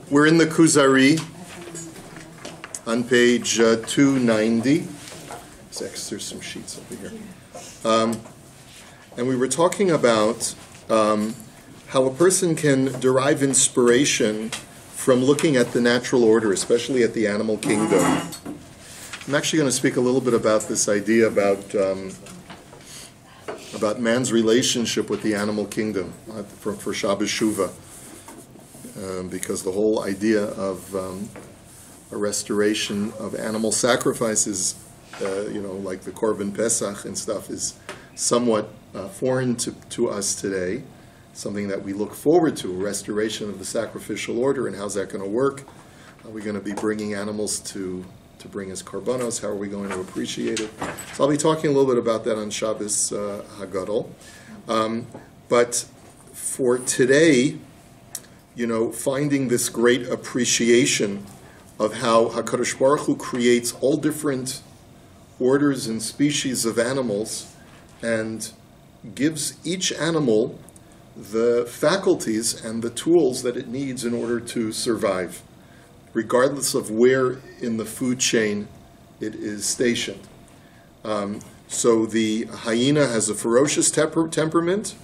We're in the Kuzari on page 290. There's some sheets over here. And we were talking about how a person can derive inspiration from looking at the natural order, especially at the animal kingdom. I'm actually going to speak a little bit about this idea about man's relationship with the animal kingdom for Shabbos Shuvah. Because the whole idea of a restoration of animal sacrifices, like the Korban Pesach and stuff, is somewhat foreign to us today. Something that we look forward to, a restoration of the sacrificial order, and how's that going to work? Are we going to be bringing animals to bring as korbanos? How are we going to appreciate it? So I'll be talking a little bit about that on Shabbos Hagadol. But for today, finding this great appreciation of how HaKadosh Baruch Hu creates all different orders and species of animals and gives each animal the faculties and the tools that it needs in order to survive, regardless of where in the food chain it is stationed. So the hyena has a ferocious temperament,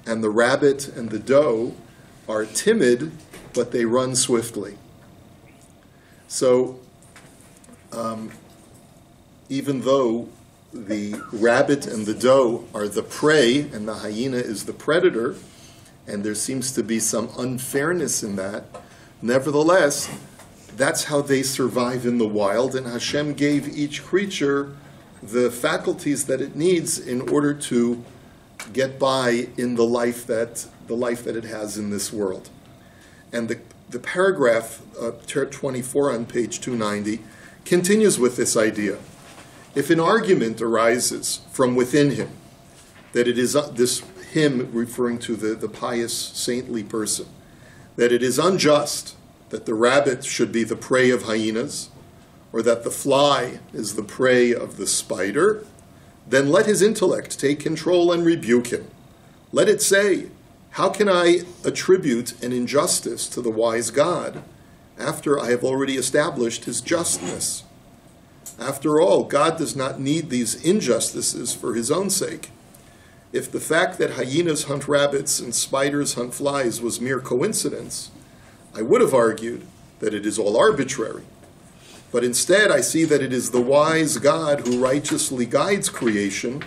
and the rabbit and the doe are timid, but they run swiftly. So, even though the rabbit and the doe are the prey and the hyena is the predator, and there seems to be some unfairness in that, nevertheless, that's how they survive in the wild, and Hashem gave each creature the faculties that it needs in order to get by in the life that it has in this world. And the paragraph 24 on page 290 continues with this idea. If an argument arises from within him, that it is this him referring to the pious, saintly person, that it is unjust that the rabbit should be the prey of hyenas, or that the fly is the prey of the spider, then let his intellect take control and rebuke him. Let it say, how can I attribute an injustice to the wise God after I have already established his justness? After all, God does not need these injustices for his own sake. If the fact that hyenas hunt rabbits and spiders hunt flies was mere coincidence, I would have argued that it is all arbitrary. But instead, I see that it is the wise God who righteously guides creation,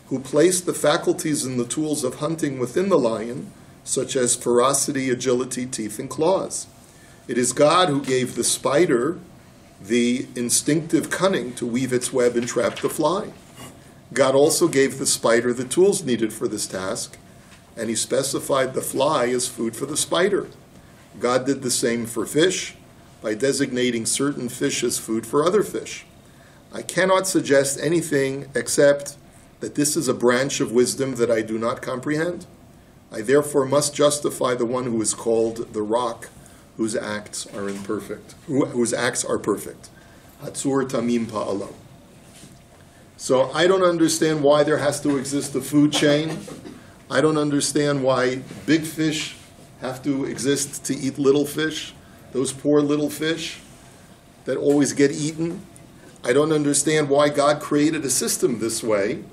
who placed the faculties and the tools of hunting within the lion, such as ferocity, agility, teeth, and claws. It is God who gave the spider the instinctive cunning to weave its web and trap the fly. God also gave the spider the tools needed for this task, and he specified the fly as food for the spider. God did the same for fish, by designating certain fish as food for other fish. I cannot suggest anything except that this is a branch of wisdom that I do not comprehend. I therefore must justify the one who is called the rock, whose acts are perfect. Hatzur tamim pa'alo. So I don't understand why there has to exist a food chain. I don't understand why big fish have to exist to eat little fish. Those poor little fish that always get eaten. I don't understand why God created a system this way,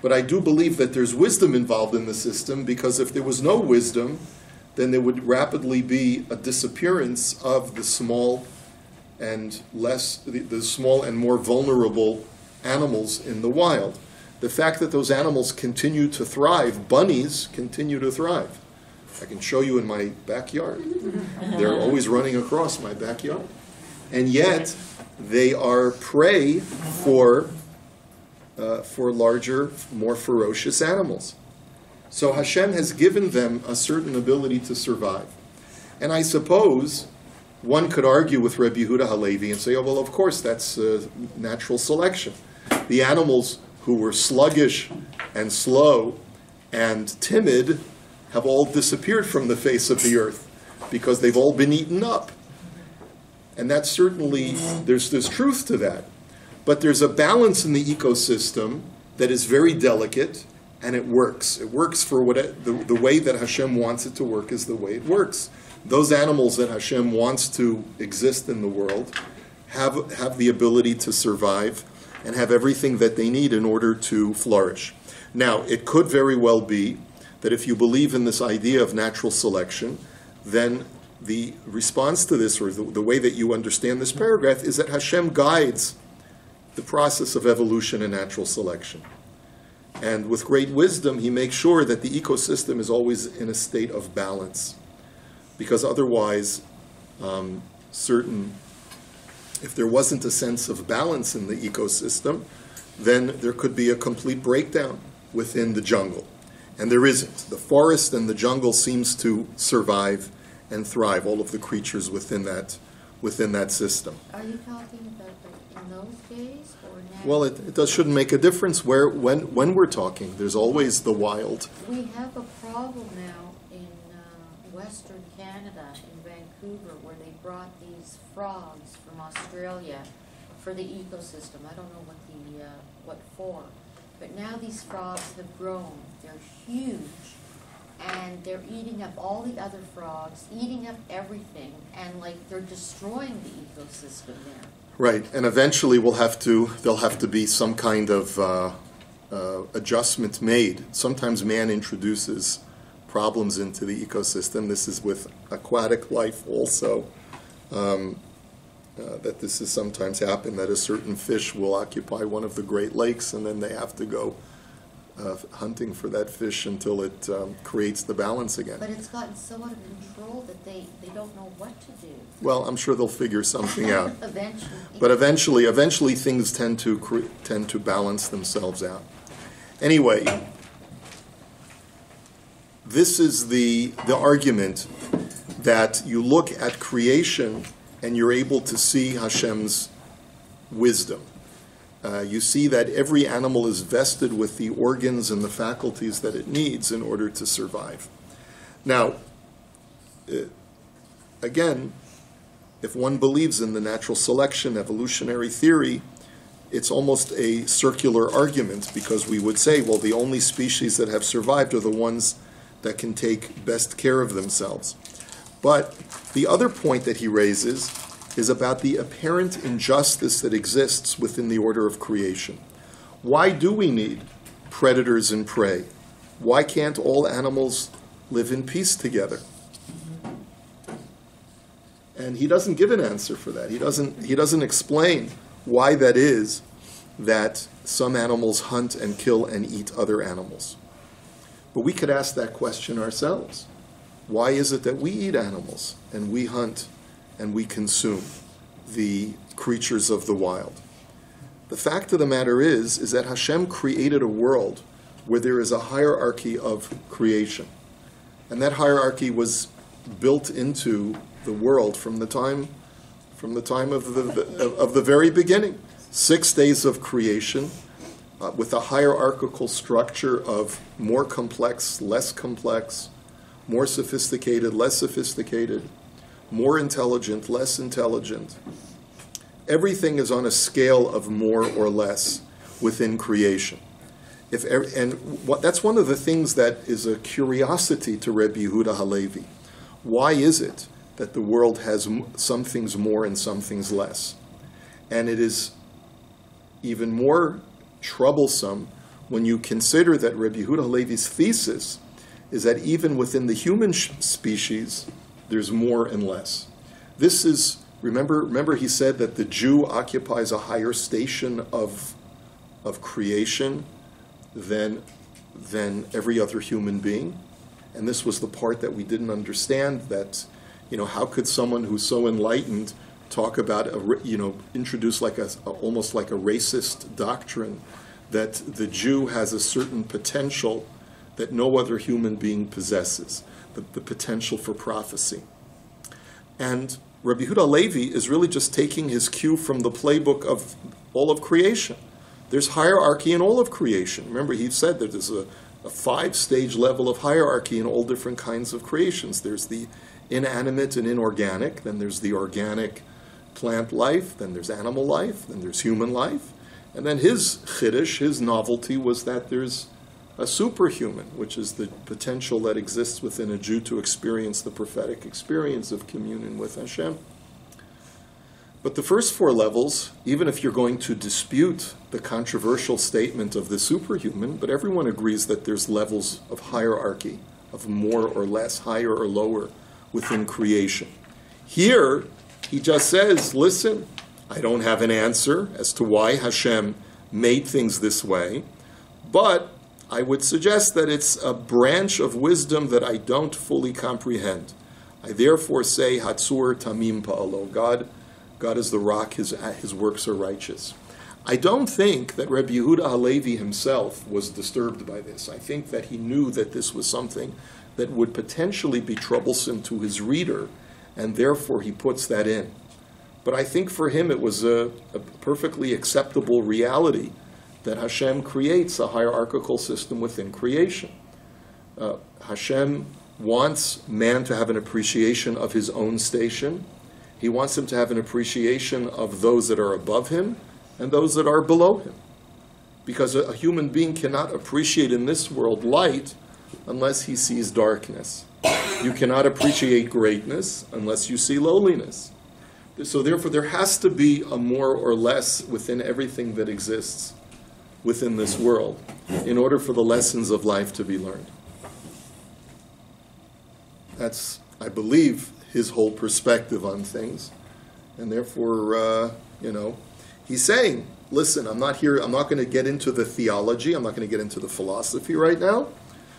but I do believe that there's wisdom involved in the system, because if there was no wisdom, then there would rapidly be a disappearance of the small and more vulnerable animals in the wild. The fact that those animals continue to thrive, bunnies continue to thrive. I can show you in my backyard. They're always running across my backyard. And yet, they are prey for larger, more ferocious animals. So Hashem has given them a certain ability to survive. And I suppose one could argue with Rabbi Yehuda Halevi and say, oh, well, of course, that's natural selection. The animals who were sluggish and slow and timid have all disappeared from the face of the earth because they've all been eaten up. And that's certainly, there's truth to that. But there's a balance in the ecosystem that is very delicate, and it works. It works for the way that Hashem wants it to work is the way it works. those animals that Hashem wants to exist in the world have the ability to survive and have everything that they need in order to flourish. Now, it could very well be that if you believe in this idea of natural selection, then the response to this, or the way that you understand this paragraph, is that Hashem guides the process of evolution and natural selection. And with great wisdom, he makes sure that the ecosystem is always in a state of balance. Because otherwise, if there wasn't a sense of balance in the ecosystem, then there could be a complete breakdown within the jungle. And there isn't. The forest and the jungle seems to survive and thrive, all of the creatures within that system. Are you talking about in those days or now? Well, it shouldn't make a difference when we're talking. There's always the wild. We have a problem now in Western Canada, in Vancouver, where they brought these frogs from Australia for the ecosystem. I don't know what for. But now these frogs have grown. They're huge. And they're eating up all the other frogs, eating up everything, and they're destroying the ecosystem there. Right, and eventually there'll have to be some kind of adjustment made. Sometimes man introduces problems into the ecosystem. This is with aquatic life also, that this has sometimes happened, that a certain fish will occupy one of the Great Lakes, and then they have to go hunting for that fish until it creates the balance again. But it's gotten so out of control that they don't know what to do. Well, I'm sure they'll figure something out. Eventually. But eventually things tend to balance themselves out. Anyway, this is the argument that you look at creation and you're able to see Hashem's wisdom. You see that every animal is vested with the organs and the faculties that it needs in order to survive. Now, again, if one believes in the natural selection, evolutionary theory, it's almost a circular argument, because we would say, well, the only species that have survived are the ones that can take best care of themselves. But the other point that he raises is about the apparent injustice that exists within the order of creation. Why do we need predators and prey? Why can't all animals live in peace together? And he doesn't give an answer for that. He doesn't explain why that is that some animals hunt and kill and eat other animals. But we could ask that question ourselves. Why is it that we eat animals and we hunt and we consume the creatures of the wild? The fact of the matter is that Hashem created a world where there is a hierarchy of creation. And that hierarchy was built into the world from the time of the very beginning. 6 days of creation with a hierarchical structure of more complex, less complex, more sophisticated, less sophisticated, more intelligent, less intelligent. Everything is on a scale of more or less within creation. That's one of the things that is a curiosity to Rabbi Yehuda Halevi. Why is it that the world has some things more and some things less? And it is even more troublesome when you consider that Rabbi Yehuda Halevi's thesis is that even within the human species, there's more and less. This is, remember he said that the Jew occupies a higher station of creation than every other human being. And this was the part that we didn't understand, that, how could someone who's so enlightened talk about, introduce almost like a racist doctrine that the Jew has a certain potential that no other human being possesses, the potential for prophecy. And Rabbi Yehuda Halevi is really just taking his cue from the playbook of all of creation. There's hierarchy in all of creation. Remember, he said that there's a 5-stage level of hierarchy in all different kinds of creations. There's the inanimate and inorganic, then there's the organic plant life, then there's animal life, then there's human life. And then his chiddush, his novelty, was that there's a superhuman, which is the potential that exists within a Jew to experience the prophetic experience of communion with Hashem. But the first four levels, even if you're going to dispute the controversial statement of the superhuman, but everyone agrees that there's levels of hierarchy, of more or less, higher or lower within creation. Here, he just says, listen, I don't have an answer as to why Hashem made things this way, but I would suggest that it's a branch of wisdom that I don't fully comprehend. I therefore say, Hatzur Tamim Pa'alo, God is the rock, his works are righteous. I don't think that Rabbi Yehuda Halevi himself was disturbed by this. I think that he knew that this was something that would potentially be troublesome to his reader, and therefore he puts that in. But I think for him it was a perfectly acceptable reality that Hashem creates a hierarchical system within creation. Hashem wants man to have an appreciation of his own station. He wants him to have an appreciation of those that are above him and those that are below him. Because a human being cannot appreciate in this world light unless he sees darkness. You cannot appreciate greatness unless you see lowliness. So therefore there has to be a more or less within everything that exists within this world in order for the lessons of life to be learned. That's, I believe, his whole perspective on things. And therefore, he's saying, listen, I'm not going to get into the theology, I'm not going to get into the philosophy right now.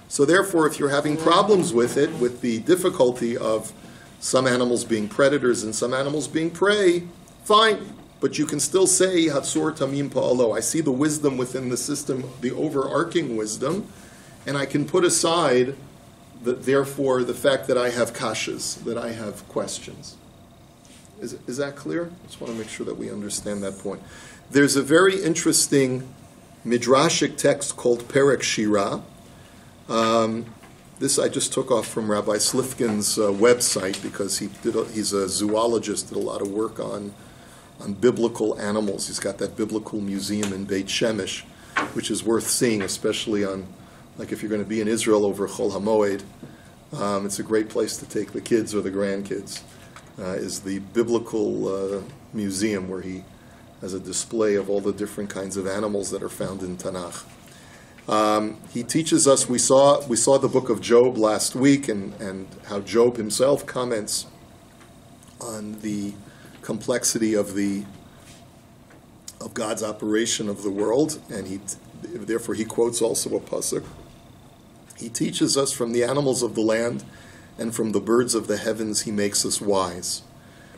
So therefore, if you're having problems with it, with the difficulty of some animals being predators and some animals being prey, fine. But you can still say, Hatzor Tamim Pa'alo, I see the wisdom within the system, the overarching wisdom, and I can put aside therefore the fact that I have kashas, that I have questions. Is that clear? I just want to make sure that we understand that point. There's a very interesting midrashic text called Perek Shirah. This I just took off from Rabbi Slifkin's website because he's a zoologist, did a lot of work on biblical animals. He's got that biblical museum in Beit Shemesh, which is worth seeing, especially on, like if you're going to be in Israel over Chol HaMoed. It's a great place to take the kids or the grandkids, is the biblical museum where he has a display of all the different kinds of animals that are found in Tanakh. He teaches us, we saw the book of Job last week and how Job himself comments on the complexity of God's operation of the world, and therefore he quotes also a pasuk. He teaches us from the animals of the land and from the birds of the heavens he makes us wise.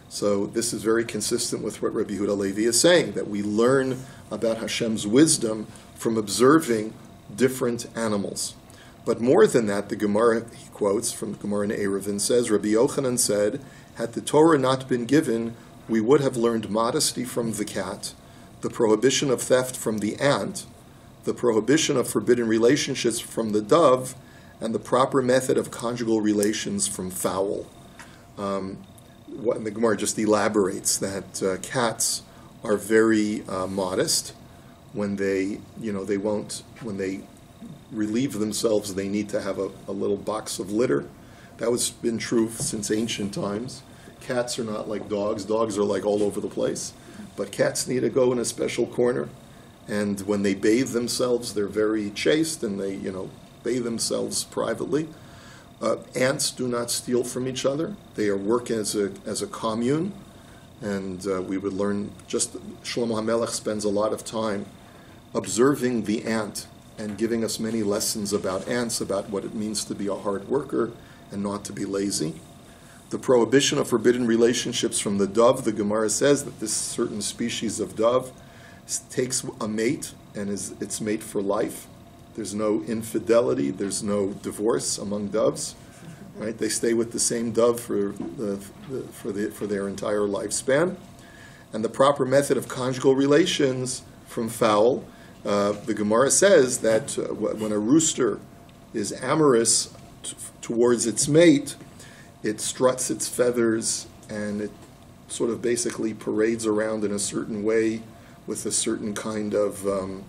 So this is very consistent with what Rabbi Yehuda Halevi is saying, that we learn about Hashem's wisdom from observing different animals. But more than that, the Gemara, he quotes from the Gemara in Eruvin, says, Rabbi Yochanan said, had the Torah not been given, we would have learned modesty from the cat, the prohibition of theft from the ant, the prohibition of forbidden relationships from the dove, and the proper method of conjugal relations from fowl. The Gemara just elaborates that cats are very modest. When they relieve themselves, they need to have a little box of litter. That has been true since ancient times. Cats are not like dogs. Dogs are like all over the place. But cats need to go in a special corner. And when they bathe themselves, they're very chaste, and they, bathe themselves privately. Ants do not steal from each other. They are working as a commune. And we would learn, just Shlomo HaMelech spends a lot of time observing the ant and giving us many lessons about ants, about what it means to be a hard worker and not to be lazy. The prohibition of forbidden relationships from the dove, the Gemara says that this certain species of dove takes a mate and is its mate for life. There's no infidelity, there's no divorce among doves, right? They stay with the same dove for their entire lifespan. And the proper method of conjugal relations from fowl, the Gemara says that when a rooster is amorous towards its mate, it struts its feathers and it sort of basically parades around in a certain way with a certain kind of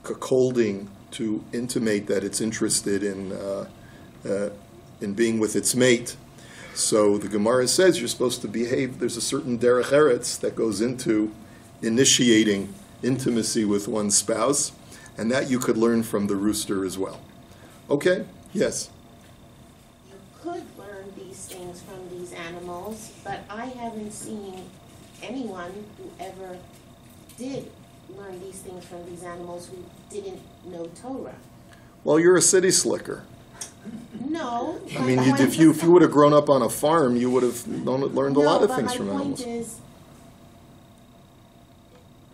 cacolding to intimate that it's interested in being with its mate. So the Gemara says you're supposed to behave. There's a certain derech eretz that goes into initiating intimacy with one's spouse, and that you could learn from the rooster as well. Okay? Yes? You could learn these things from these animals, but I haven't seen anyone who ever did learn these things from these animals who didn't know Torah. Well, you're a city slicker. No. I mean, if you would have grown up on a farm, you would have learned a lot of things from animals. My point is,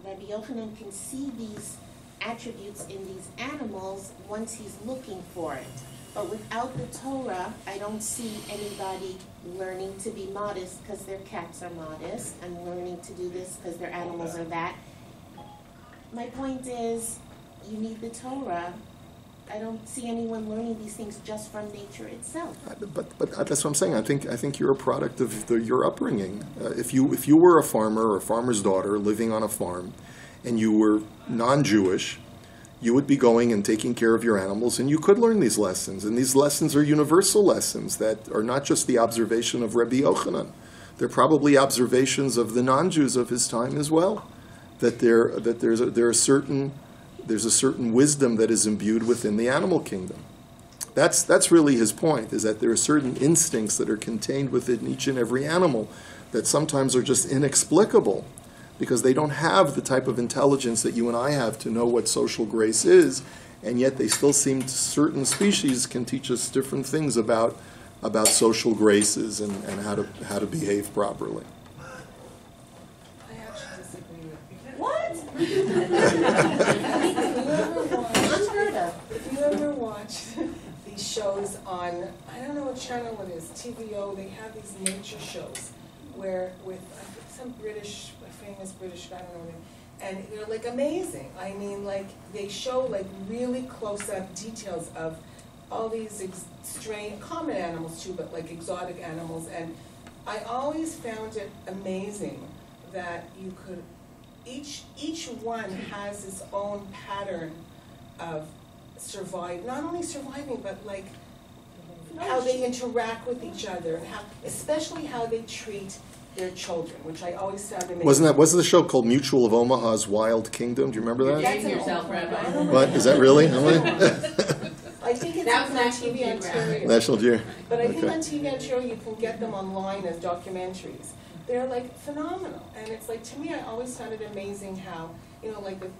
Rabbi Yochanan can see these attributes in these animals once he's looking for it. But without the Torah, I don't see anybody learning to be modest because their cats are modest, and learning to do this because their animals are that. My point is, you need the Torah. I don't see anyone learning these things just from nature itself. But that's what I'm saying. I think you're a product of your upbringing. If you were a farmer or a farmer's daughter living on a farm, and you were non-Jewish, you would be going and taking care of your animals, and you could learn these lessons. And these lessons are universal lessons that are not just the observation of Rabbi Yochanan. They're probably observations of the non-Jews of his time as well. That there's a certain wisdom that is imbued within the animal kingdom. That's really his point, is that there are certain instincts that are contained within each and every animal that sometimes are just inexplicable because they don't have the type of intelligence that you and I have to know what social grace is, and yet they still seem, certain species can teach us different things about social graces and how to behave properly. I actually disagree with you. What? If you ever watch these shows on, I don't know what channel it is, TVO, they have these nature shows where with I think some famous British, I don't know, and they're like amazing. I mean, like they show like really close-up details of all these strange, common animals too, but like exotic animals. And I always found it amazing that you could, each one has its own pattern of not only surviving, but like how they interact with each other, and especially how they treat their children, which I always found amazing. Wasn't the show called Mutual of Omaha's Wild Kingdom? Do you remember that? Dating yourself, Rabbi. What? Is that really? I think it's on TV Ontario. National Geographic. But I think on TV Ontario you can get them online as documentaries. They're like phenomenal. And it's like, to me, I always found it amazing how, like the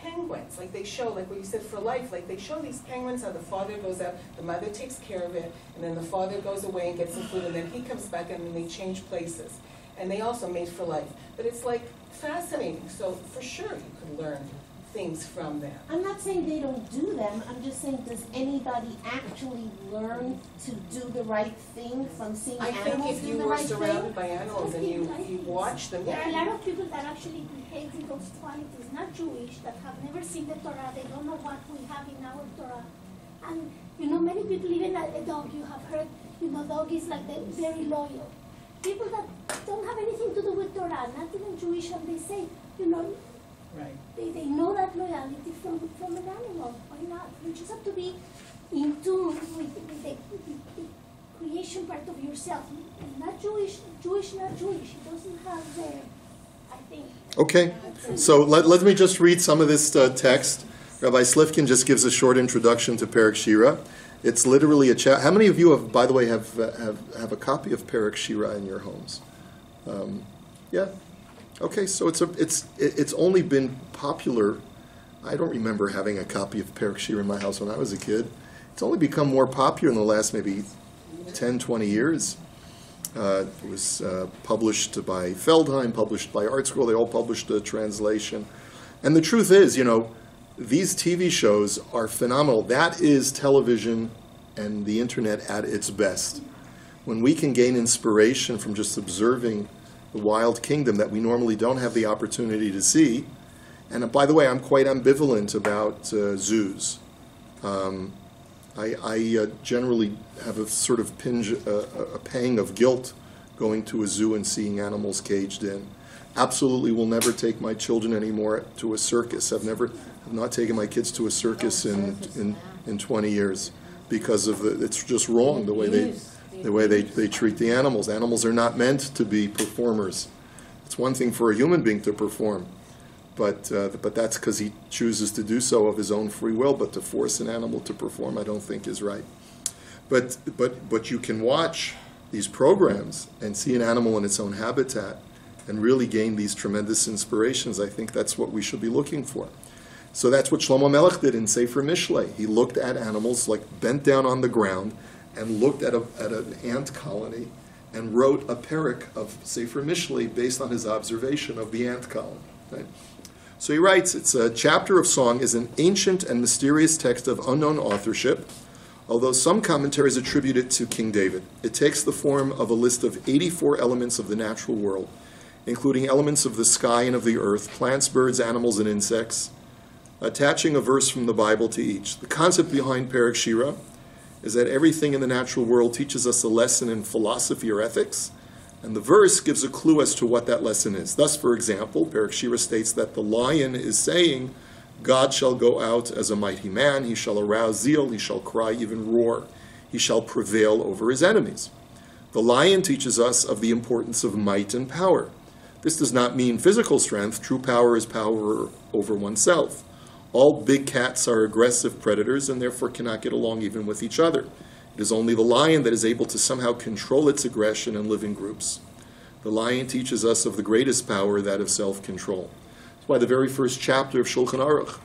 penguins, like they show, like what you said for life, like they show these penguins how the father goes out, the mother takes care of it, and then the father goes away and gets some food, and then he comes back and then they change places. And they also mate for life. But it's like fascinating. So for sure you could learn things from them. I'm not saying they don't do them. I'm just saying, does anybody actually learn to do the right thing from seeing I animals think if do you the were right surrounded thing? by animals and you watch them, There are a lot of people that actually behave in those qualities, not Jewish, that have never seen the Torah. They don't know what we have in our Torah. And, many people, even a dog, you have heard, dog is like very loyal. People that don't have anything to do with Torah, not even Jewish, and they say, right. they know that loyalty from an animal. Why not? You just have to be in tune with the creation part of yourself. Not Jewish, not Jewish. It doesn't have the, I think. Okay, so let me just read some of this text. Rabbi Slifkin just gives a short introduction to Perek Shirah. It's literally a chat. How many of you have, by the way, have a copy of Perek Shirah in your homes? Yeah. Okay, so it's only been popular. I don't remember having a copy of Perek Shirah in my house when I was a kid. It's only become more popular in the last maybe 10, 20 years. It was published by Feldheim, published by Art Scroll. They all published a translation. And the truth is, these TV shows are phenomenal. That is television and the internet at its best. When we can gain inspiration from just observing the wild kingdom that we normally don't have the opportunity to see. And by the way, I'm quite ambivalent about zoos. I generally have a sort of pang of guilt going to a zoo and seeing animals caged in. Absolutely will never take my children anymore to a circus. I've not taken my kids to a circus in 20 years because of it's just wrong the way they treat the animals. Animals are not meant to be performers. It's one thing for a human being to perform, but that's because he chooses to do so of his own free will. But to force an animal to perform, I don't think is right. But you can watch these programs and see an animal in its own habitat and really gain these tremendous inspirations. I think that's what we should be looking for. So that's what Shlomo Melech did in Sefer Mishlei. He looked at animals, like bent down on the ground, and looked at an ant colony and wrote a Perek of Sefer Mishlei based on his observation of the ant colony. Right? So he writes, it's a chapter of song is an ancient and mysterious text of unknown authorship, although some commentaries attribute it to King David. It takes the form of a list of 84 elements of the natural world, including elements of the sky and of the earth, plants, birds, animals, and insects, attaching a verse from the Bible to each. The concept behind Perek Shirah is that everything in the natural world teaches us a lesson in philosophy or ethics, and the verse gives a clue as to what that lesson is. Thus, for example, Perek Shirah states that the lion is saying, God shall go out as a mighty man, he shall arouse zeal, he shall cry, even roar, he shall prevail over his enemies. The lion teaches us of the importance of might and power. This does not mean physical strength. True power is power over oneself. All big cats are aggressive predators and therefore cannot get along even with each other. It is only the lion that is able to somehow control its aggression and live in groups. The lion teaches us of the greatest power, that of self-control. That's why the very first chapter of Shulchan Aruch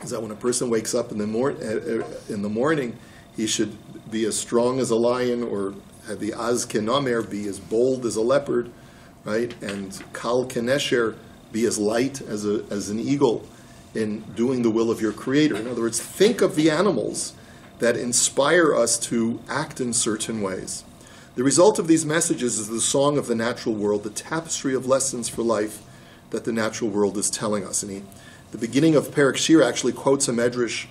is that when a person wakes up in the morning, he should be as strong as a lion, or have the Az Kenamer, be as bold as a leopard, right? And Kal Kenesher, be as light as an eagle in doing the will of your Creator. In other words, think of the animals that inspire us to act in certain ways. The result of these messages is the song of the natural world, the tapestry of lessons for life that the natural world is telling us. And the beginning of Perek Shirah actually quotes a medrash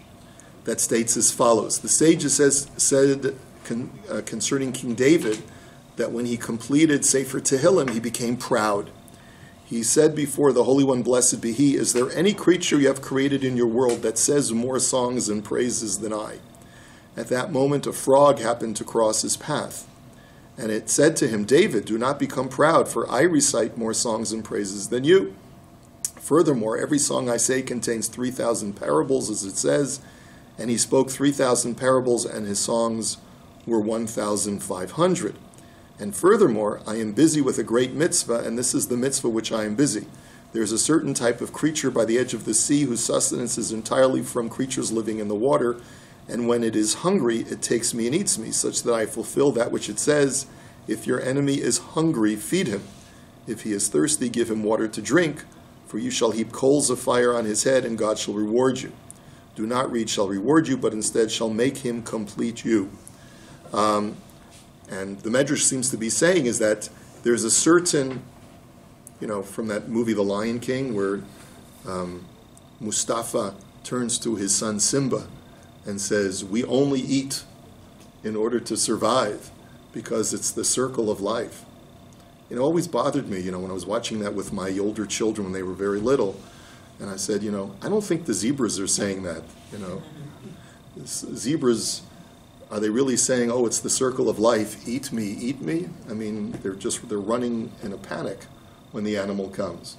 that states as follows. The sages said concerning King David that when he completed Sefer Tehillim, he became proud. He said before the Holy One, blessed be He, is there any creature you have created in your world that says more songs and praises than I? At that moment, a frog happened to cross his path. And it said to him, David, do not become proud, for I recite more songs and praises than you. Furthermore, every song I say contains 3,000 parables, as it says, and he spoke 3,000 parables, and his songs were 1,500. And furthermore, I am busy with a great mitzvah, and this is the mitzvah which I am busy. There is a certain type of creature by the edge of the sea whose sustenance is entirely from creatures living in the water, and when it is hungry, it takes me and eats me, such that I fulfill that which it says, if your enemy is hungry, feed him. If he is thirsty, give him water to drink, for you shall heap coals of fire on his head, and God shall reward you. Do not read shall reward you, but instead shall make him complete you. And the Medrash seems to be saying is that there's a certain, from that movie The Lion King, where Mustafa turns to his son Simba and says, we only eat in order to survive because it's the circle of life. It always bothered me, when I was watching that with my older children when they were very little. And I said, I don't think the zebras are saying that, Zebras, are they really saying, oh, it's the circle of life, eat me, eat me? I mean, they're running in a panic when the animal comes.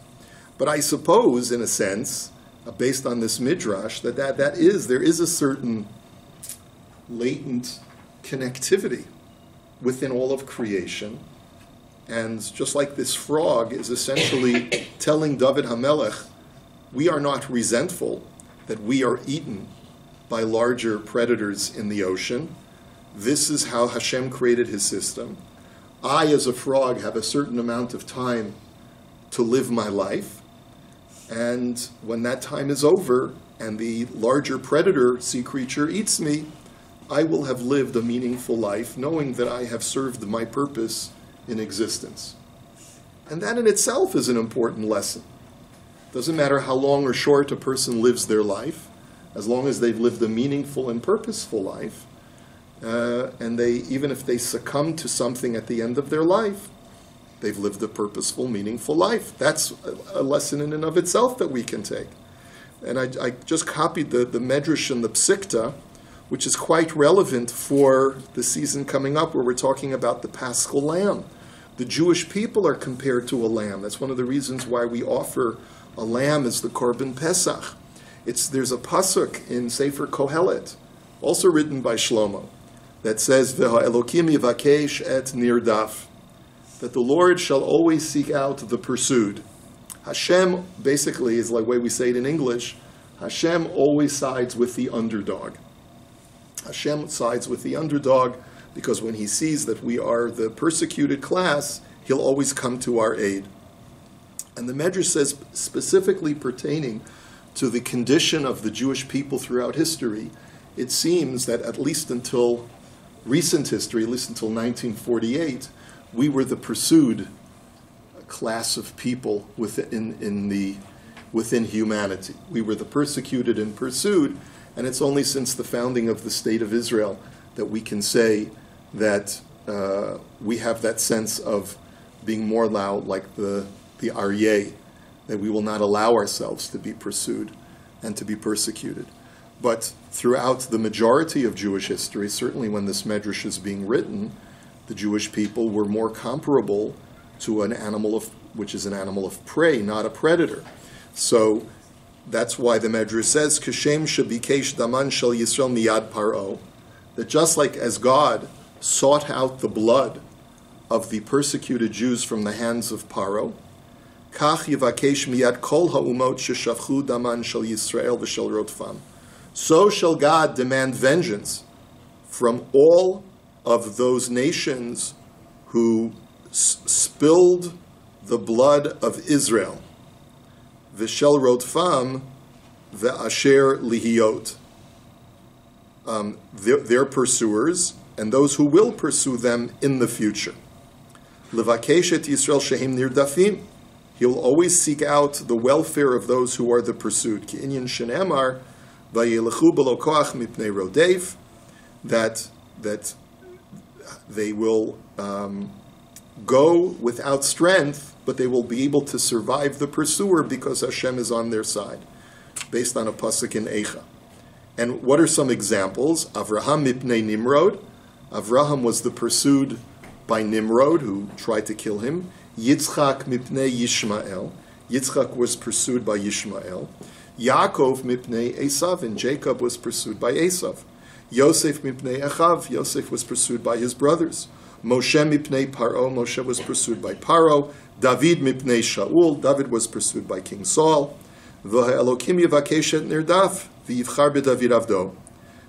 But I suppose, in a sense, based on this midrash, there is a certain latent connectivity within all of creation. And just like this frog is essentially telling David HaMelech, we are not resentful that we are eaten by larger predators in the ocean. This is how Hashem created his system. I, as a frog, have a certain amount of time to live my life. And when that time is over and the larger predator, sea creature, eats me, I will have lived a meaningful life, knowing that I have served my purpose in existence. And that in itself is an important lesson. Doesn't matter how long or short a person lives their life, as long as they've lived a meaningful and purposeful life, and even if they succumb to something at the end of their life, They've lived a purposeful, meaningful life. That's a lesson in and of itself that we can take. And I just copied the Medrash and the Psikta, which is quite relevant for the season coming up where we're talking about the Paschal Lamb. The Jewish people are compared to a lamb. That's one of the reasons why we offer a lamb as the Korban Pesach. There's a pasuk in Sefer Kohelet, also written by Shlomo, that says, V'ha Elokim yivakesh et nirdaf, that the Lord shall always seek out the pursued. Hashem, basically, is like the way we say it in English, Hashem always sides with the underdog. Hashem sides with the underdog because when he sees that we are the persecuted class, he'll always come to our aid. And the Medrash says, specifically pertaining to the condition of the Jewish people throughout history, it seems that at least until recent history, at least until 1948, we were the pursued class of people within humanity. We were the persecuted and pursued, and it's only since the founding of the State of Israel that we can say that we have that sense of being more loud like the Aryeh, that we will not allow ourselves to be pursued and to be persecuted. But throughout the majority of Jewish history, certainly when this Medrash is being written, the Jewish people were more comparable to an animal which is an animal of prey, not a predator. So that's why the Medrash says, Kashem shabikesh daman shel Yisrael miyad paro, that just like as God sought out the blood of the persecuted Jews from the hands of Paro, kach yivakesh miyad kol ha'umot sheshafchu daman shel Yisrael v'shel rotfam. So shall God demand vengeance from all of those nations who spilled the blood of Israel. V'shel rotfam ve'asher lihiot. Their pursuers and those who will pursue them in the future. Levakesh et Yisrael shehem nirdafim. He'll always seek out the welfare of those who are the pursued. Ki inyan shenemar vayelechu b'lo koach mipnei rodeif, that they will go without strength, but they will be able to survive the pursuer because Hashem is on their side, based on a pasuk in Eicha. And what are some examples? Avraham mipnei Nimrod. Avraham was the pursued by Nimrod, who tried to kill him. Yitzchak mipnei Yishmael. Yitzchak was pursued by Yishmael. Yaakov mipnei Esav, and Jacob was pursued by Esav. Yosef mipnei Echav. Yosef was pursued by his brothers. Moshe mipnei Paro. Moshe was pursued by Paro. David mipnei Shaul. David was pursued by King Saul. V'ha'elokim yivakesh et nirdaf v'yivchar b'David avdo.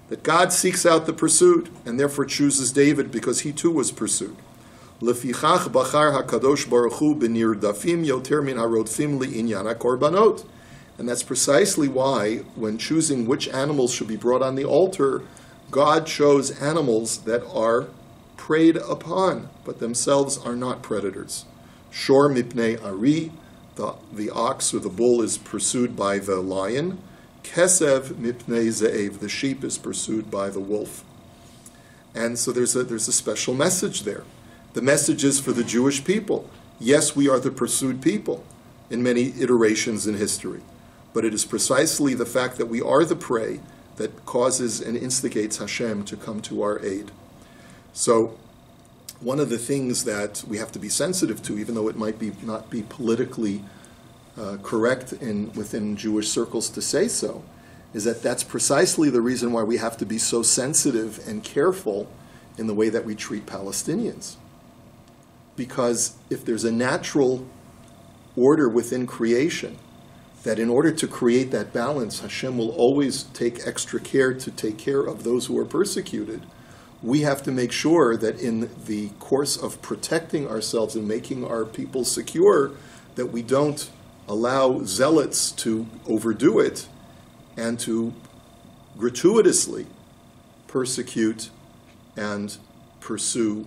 That God seeks out the pursued and therefore chooses David because he too was pursued. Lefichach bachar hakadosh baruch hu b'nirdafim yoter min harodfim li'inyan hakorbanot. And that's precisely why, when choosing which animals should be brought on the altar, God chose animals that are preyed upon, but themselves are not predators. Shor mipnei ari, the ox or the bull is pursued by the lion. Kesev mipnei ze'ev, the sheep is pursued by the wolf. And so there's a special message there. The message is for the Jewish people. Yes, we are the pursued people in many iterations in history, but it is precisely the fact that we are the prey that causes and instigates Hashem to come to our aid. So one of the things that we have to be sensitive to, even though it might not be politically correct within Jewish circles to say so, is that that's precisely the reason why we have to be so sensitive and careful in the way that we treat Palestinians. Because if there's a natural order within creation, that in order to create that balance, Hashem will always take extra care to take care of those who are persecuted, we have to make sure that in the course of protecting ourselves and making our people secure, that we don't allow zealots to overdo it and to gratuitously persecute and pursue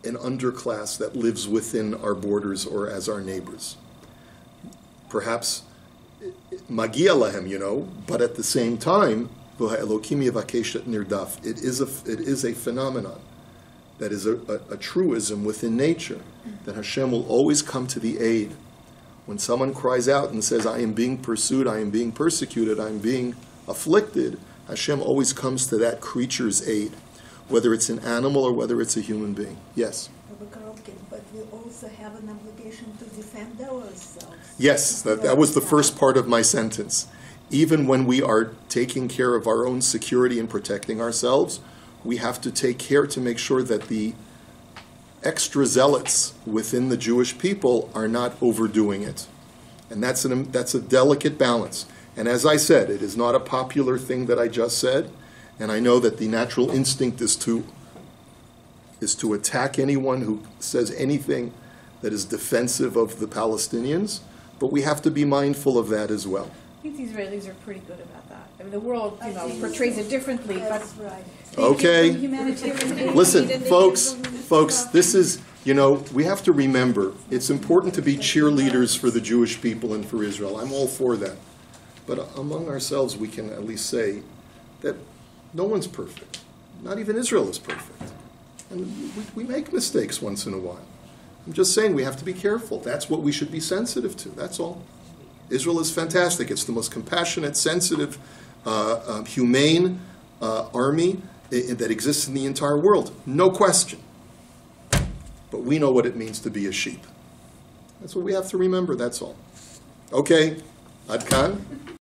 an underclass that lives within our borders or as our neighbors. Perhaps magia lahem, but at the same time, it is a phenomenon that is a truism within nature, that Hashem will always come to the aid. When someone cries out and says, I am being pursued, I am being persecuted, I am being afflicted, Hashem always comes to that creature's aid, whether it's an animal or whether it's a human being. Yes? Korobkin, but we also have an obligation to defend ourselves. Yes, that was the first part of my sentence. Even when we are taking care of our own security and protecting ourselves, we have to take care to make sure that the extra zealots within the Jewish people are not overdoing it. And that's a delicate balance. And as I said, it is not a popular thing that I just said, and I know that the natural instinct is to attack anyone who says anything that is defensive of the Palestinians, but we have to be mindful of that as well. I think the Israelis are pretty good about that. I mean, the world, portrays it differently, but That's right. Okay. humanitarian aid Listen, needed, folks, this is, we have to remember, it's important to be cheerleaders for the Jewish people and for Israel. I'm all for that. But among ourselves, we can at least say that no one's perfect. Not even Israel is perfect. And we make mistakes once in a while. I'm just saying we have to be careful. That's what we should be sensitive to. That's all. Israel is fantastic. It's the most compassionate, sensitive, humane army that exists in the entire world. No question. But we know what it means to be a sheep. That's what we have to remember, that's all. Okay, Ad Kan.